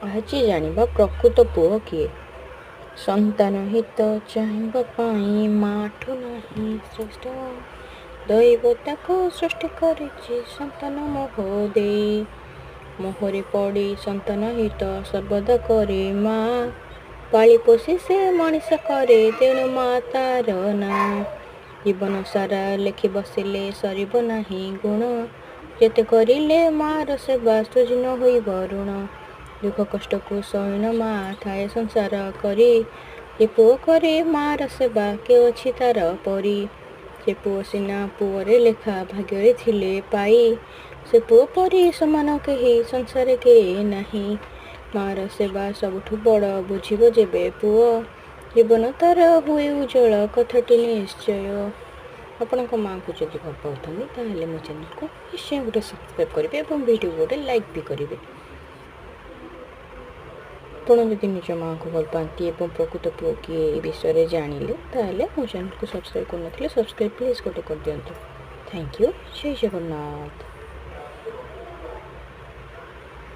ଆଜି ଜାଣିବା ପ୍ରକୃତ ପୁଅ କିଏ। ସନ୍ତାନ ହିତ ଚାହିଁବା ପାଇଁ ମାଠୁ ନାହିଁ ଶ୍ରେଷ୍ଠ। ଦୈବ ତାକୁ ସୃଷ୍ଟି କରିଛି ସନ୍ତାନ ମୋହ ଦେଇ। ମୋହରେ ପଡ଼ି ସନ୍ତାନ ହିତ ସର୍ବଦା କରେ ମା। ପାଳି ପୋଷି ସେ ମଣିଷ କରେ ତେଣୁ ମା ତାର ନାଁ। ଜୀବନ ସାରା ଲେଖି ବସିଲେ ସରିବ ନାହିଁ ଗୁଣ। ଯେତେ କରିଲେ ମାର ସେବା ସୃଜି ନ ହୋଇବ ଋଣ। ଦୁଃଖ କଷ୍ଟକୁ ସହିଣ ମା ଥାଏ ସଂସାର କରି। ଯେ ପୁଅ କରେ ମାର ସେବା କିଏ ଅଛି ତାର ପରି। ସେ ପୁଅ ସିନା ପୁଅରେ ଲେଖା ଭାଗ୍ୟରେ ଥିଲେ ପାଇ। ସେ ପୁଅ ପରି ସମାନ କେହି ସଂସାରେ କେହି ନାହିଁ। ମାର ସେବା ସବୁଠୁ ବଡ଼ ବୁଝିବ ଯେବେ ପୁଅ। ଜୀବନ ତାର ହୁଏ ଉଜ୍ଜ୍ୱଳ କଥାଟି ନିଶ୍ଚୟ। ଆପଣଙ୍କ ମାଆଙ୍କୁ ଯଦି ଭଲ ପାଉଛନ୍ତି ତାହେଲେ ମୋ ଚ୍ୟାନେଲକୁ ନିଶ୍ଚୟ ଗୋଟେ ସବସ୍କ୍ରାଇବ୍ କରିବେ ଏବଂ ଭିଡ଼ିଓ ଗୋଟେ ଲାଇକ୍ ବି କରିବେ। ଆପଣ ଯଦି ନିଜ ମାଆଙ୍କୁ ଭଲ ପାଆନ୍ତି ଏବଂ ପ୍ରକୃତ ପୁଅ କିଏ ଏ ବିଷୟରେ ଜାଣିଲେ ତାହେଲେ ମୋ ଚ୍ୟାନେଲକୁ ସବସ୍କ୍ରାଇବ୍ କରିନଥିଲେ ସବସ୍କ୍ରାଇବ୍ ପ୍ଲିଜ୍ ଗୋଟେ କରିଦିଅନ୍ତୁ। Thank you. ଜୟ ଜଗନ୍ନାଥ।